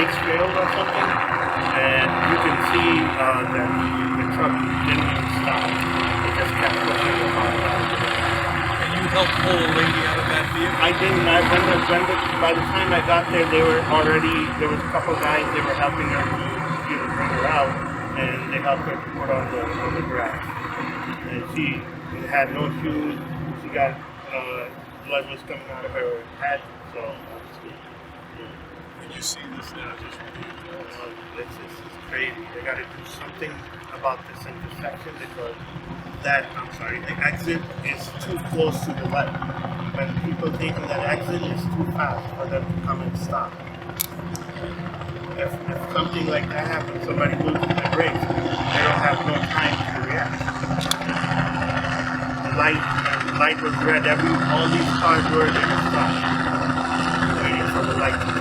brakes failed or something, and you can see that the truck didn't even stop. It just kept pushing the car out. And you helped pull a lady out of that vehicle? I didn't. By the time I got there, there was a couple guys, they were helping her to bring her out, and they helped her to put on the grass. And she had no shoes, she got, blood was coming out of her head, so, And you see this now just it's crazy. They gotta do something about this intersection because the exit is too close to the light. When people taking that exit, it's too fast for them to come and stop. If something like that happens, somebody loses their brakes, they don't have no time to react. The light was red. All these cars were in the stop, waiting for the light to